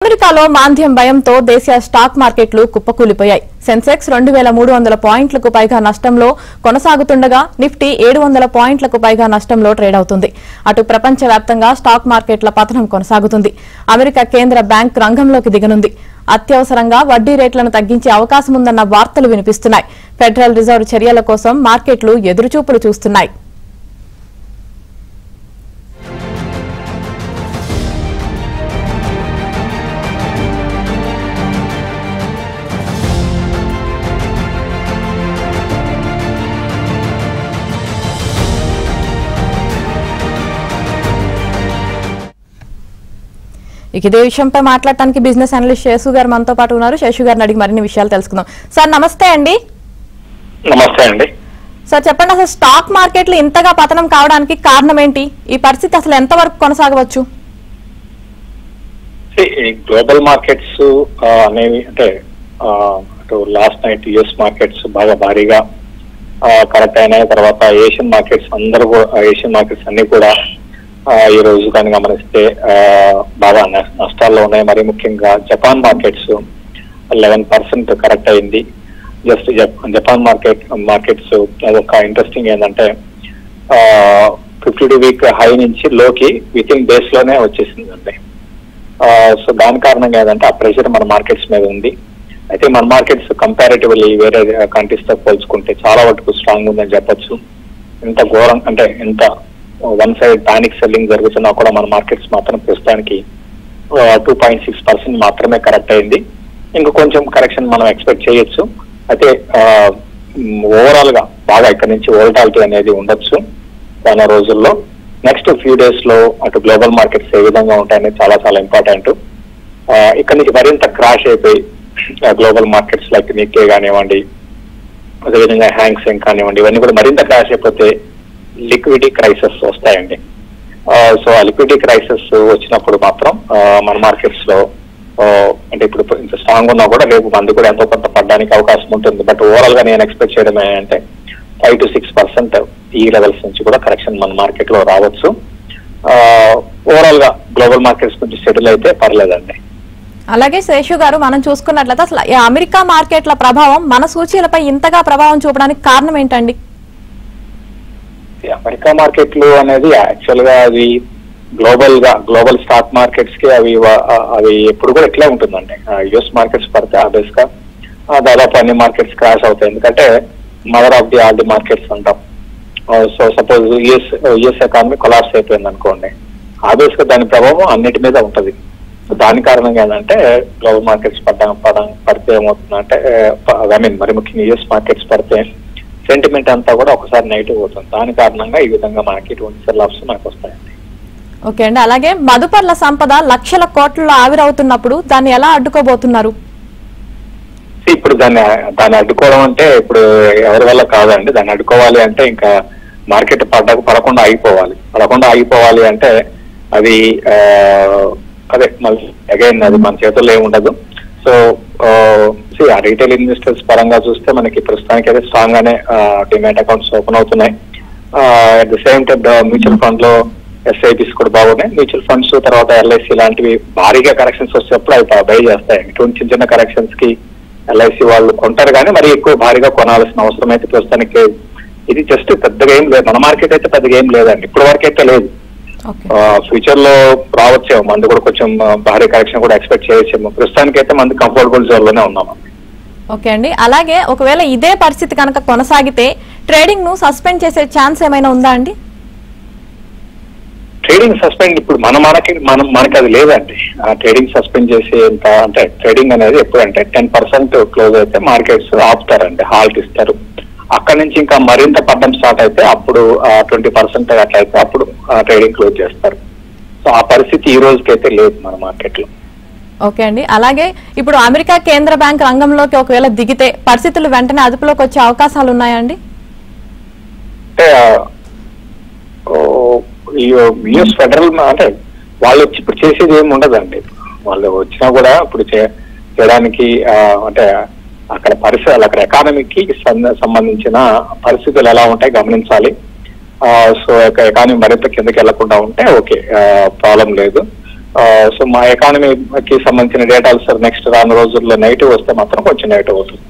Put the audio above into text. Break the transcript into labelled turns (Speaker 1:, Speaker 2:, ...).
Speaker 1: అమెరికాలో మాంద్యం భయంతో దేశీయ స్టాక్ మార్కెట్లు కుప్పకూలిపోయాయి. సెన్సెక్స్ 2300 పాయింట్లకు పైగా నష్టంలో కొనసాగుతుండగా నిఫ్టీ 700 పాయింట్లకు పైగా నష్టంలో ట్రేడ్ అవుతుంది. అటు ప్రపంచవ్యాప్తంగా స్టాక్ మార్కెట్ల పతనం కొనసాగుతుంది. అమెరికా కేంద్ర బ్యాంక్ రంగంలోకి దిగనుంది. అత్యవసరంగా వడ్డీ రేట్లను తగ్గించే అవకాశం ఉందన్న వార్తలు వినిపిస్తున్నాయి. ఫెడరల్ రిజర్వ్ చర్యల కోసం మార్కెట్లు ఎదురుచూపులు చూస్తున్నాయి. ఇదే విషయంపై మాట్లాడటానికి బిజినెస్ అనలిస్ట్ శేషు గారు మనతో పాటు ఉన్నారు. శేషు గారిని అడిగి మరిన్ని విషయాలు తెలుసుకుందాం. సార్ నమస్తే అండి.
Speaker 2: నమస్తే అండి.
Speaker 1: సార్ చెప్పండి, అసలు స్టాక్ మార్కెట్లు ఇంతగా పతనం కావడానికి కారణం ఏంటి? ఈ పరిస్థితి అసలు ఎంత వరకు కొనసాగవచ్చు?
Speaker 2: గ్లోబల్ మార్కెట్స్ అనేవి అంటే లాస్ట్ నైట్ యుఎస్ మార్కెట్స్ బాగా భారీగా కరెక్ట్ అయినాయి. తర్వాత ఏషియన్ మార్కెట్స్ అన్ని కూడా ఈ రోజు కానీ గమనిస్తే బాగా నష్టాల్లో ఉన్నాయి. మరి ముఖ్యంగా జపాన్ మార్కెట్స్ 11% కరెక్ట్ అయింది. జస్ట్ జపాన్ మార్కెట్స్ ఒక ఇంట్రెస్టింగ్ ఏంటంటే 52 వీక్ హై నుంచి లోకి విత్ ఇన్ డేస్ లోనే వచ్చేసిందండి. సో దాని కారణంగా ఏంటంటే ఆ ప్రెషర్ మన మార్కెట్స్ మీద ఉంది. అయితే మన మార్కెట్స్ కంపారిటివ్లీ వేరే కంట్రీస్ తో పోల్చుకుంటే చాలా వరకు స్ట్రాంగ్ ఉందని చెప్పొచ్చు. ఎంత ఘోరం అంటే ఎంత వన్ సైడ్ పానిక్ సెల్లింగ్ జరుగుతున్నా కూడా మన మార్కెట్స్ మాత్రం ప్రస్తుతానికి 2.6% మాత్రమే కరెక్ట్ అయింది. ఇంకా కొంచెం కరెక్షన్ మనం ఎక్స్పెక్ట్ చేయొచ్చు. అయితే ఓవరాల్ గా బాగా ఇక్కడ నుంచి వోలటాలిటీ అనేది ఉండొచ్చు చాలా రోజుల్లో. నెక్స్ట్ ఫ్యూ డేస్ లో అటు గ్లోబల్ మార్కెట్స్ ఏ విధంగా ఉంటాయనేది చాలా చాలా ఇంపార్టెంట్. ఇక్కడ నుంచి మరింత క్రాష్ అయిపోయి గ్లోబల్ మార్కెట్స్ లైక్ నిక్కే కానివ్వండి, అదేవిధంగా హ్యాంగ్ సెంగ్ కానివ్వండి, ఇవన్నీ కూడా మరింత క్రాష్ అయిపోతే లిక్విడిటీ క్రైసిస్ వస్తాయండి. సో ఆ లిక్విడిటీ క్రైసిస్ వచ్చినప్పుడు మాత్రం మన మార్కెట్స్ లో అంటే ఇప్పుడు ఇంత స్ట్రాంగ్ ఉన్నా కూడా రేపు మంది కూడా ఎంతో కొంత పడడానికి అవకాశం ఉంటుంది. బట్ ఓవరాల్ గా నేను ఎక్స్పెక్ట్ చేయడం ఏంటంటే 5 to 6% ఈ లెవెల్స్ నుంచి కూడా కరెక్షన్ మన మార్కెట్ లో రావచ్చు. ఓవరాల్ గా గ్లోబల్ మార్కెట్స్ కొంచెం సెటిల్ అయితే పర్లేదండి.
Speaker 1: అలాగే శేషు గారు, మనం చూసుకున్నట్లయితే అసలు అమెరికా మార్కెట్ల ప్రభావం మన సూచీలపై ఇంతగా ప్రభావం చూపడానికి కారణం ఏంటండి?
Speaker 2: అమెరికా మార్కెట్లు అనేది యాక్చువల్ గా అవి గ్లోబల్ స్టాక్ మార్కెట్స్ కి అవి ఎప్పుడు కూడా ఇట్లా ఉంటుందండి. యుఎస్ మార్కెట్స్ పడితే ఆబ్వియస్ గా దాదాపు అన్ని మార్కెట్స్ క్రాష్ అవుతాయి. ఎందుకంటే mother of the all the markets అంటాం. So suppose US economy collapse అయిపోయింది అనుకోండి, ఆబ్వియస్ గా దాని ప్రభావం అన్నిటి మీద ఉంటది. దాని కారణంగా ఏంటంటే గ్లోబల్ మార్కెట్స్ పడితే ఏమవుతుందంటే మరి ముఖ్యంగా యుఎస్ మార్కెట్స్ పడితే సెంటిమెంట్ అంతా కూడా ఒకసారి నెగిటివ్ అవుతుంది. దాని కారణంగా ఈ విధంగా మనకి ఇటువంటి సెల్ ఆఫ్స్ మనకు వస్తాయండి.
Speaker 1: ఓకే అండి. అలాగే మదుపర్ల సంపద లక్షల కోట్లలో ఆవిరవుతున్నప్పుడు దాన్ని ఎలా అడ్డుకోబోతున్నారు?
Speaker 2: ఇప్పుడు దాన్ని అడ్డుకోవడం అంటే ఇప్పుడు ఎవరి వల్ల కాదండి. దాన్ని అడ్డుకోవాలి అంటే ఇంకా మార్కెట్ పడకుండా ఆగిపోవాలి అంటే అది అదే మళ్ళీ అగైన్ అది మన చేతుల్లో ఏమి ఉండదు. సో ఆ రీటైల్ ఇన్వెస్టర్స్ పరంగా చూస్తే మనకి ప్రస్తుతానికి అయితే స్ట్రాంగ్ గానే డిమాట్ అకౌంట్స్ ఓపెన్ అవుతున్నాయి. At the same time mutual fund లో ఎస్ఐపిస్ కూడా బాగున్నాయి. మ్యూచువల్ ఫండ్స్ తర్వాత ఎల్ఐసి లాంటివి భారీగా కరెక్షన్స్ వచ్చేటప్పుడు అవి బై చేస్తాయి. ఇటువంటి చిన్న కరెక్షన్స్ కి ఎల్ఐసి వాళ్ళు కొంటారు కానీ మరి ఎక్కువ భారీగా కొనాల్సిన అవసరం అయితే ప్రస్తుతానికి లేదు. ఇది జస్ట్ పెద్దగా ఏం లేదు. మన మార్కెట్ అయితే పెద్దగా ఏం లేదండి, ఇప్పటి వరకు అయితే లేదు. ఫ్యూచర్ లో రావచ్చేమో, మంది కూడా కొంచెం భారీ కరెక్షన్ కూడా ఎక్స్పెక్ట్ చేయొచ్చేమో. ప్రస్తుతానికి అయితే మంది కంఫర్టబుల్ జోన్ లోనే ఉన్నాము.
Speaker 1: ఓకే అండి. అలాగే ఒకవేళ ఇదే పరిస్థితి కనుక కొనసాగితే ట్రేడింగ్ ను సస్పెండ్ చేసే ఛాన్స్ ఏమైనా ఉందా అండి?
Speaker 2: ట్రేడింగ్ సస్పెండ్ ఇప్పుడు మనకి అది లేదండి. ట్రేడింగ్ సస్పెండ్ చేసేంత అంటే ట్రేడింగ్ అనేది ఎప్పుడంటే 10% క్లోజ్ అయితే మార్కెట్స్ ఆపుతారండి, హాల్ట్ ఇస్తారు. అక్కడ నుంచి ఇంకా మరింత పడ్డం స్టార్ట్ అయితే అప్పుడు 20% అట్లయితే అప్పుడు ట్రేడింగ్ క్లోజ్ చేస్తారు. సో ఆ పరిస్థితి ఈ రోజుకైతే లేదు మన మార్కెట్ లో.
Speaker 1: ఓకే అండి. అలాగే ఇప్పుడు అమెరికా కేంద్ర బ్యాంక్ రంగంలోకి ఒకవేళ దిగితే పరిస్థితులు వెంటనే అదుపులోకి వచ్చే అవకాశాలు ఉన్నాయండి?
Speaker 2: అంటే యుఎస్ ఫెడరల్ అంటే వాళ్ళు వచ్చి ఇప్పుడు చేసేది ఏమి ఉండదండి. వాళ్ళు వచ్చినా కూడా ఇప్పుడు చేయడానికి అంటే అక్కడ పరిస్థితులు అక్కడ ఎకానమీకి సంబంధించిన పరిస్థితులు ఎలా ఉంటాయి గమనించాలి. సో ఎకానమీ మరింత కిందకి వెళ్లకుండా ఉంటే ఓకే, ప్రాబ్లం లేదు. సో మా ఎకానమీకి సంబంధించిన డేటాలు సార్ నెక్స్ట్ రాను రోజుల్లో నెగిటివ్ వస్తే మాత్రం కొంచెం నెగిటివ్ అవుతుంది.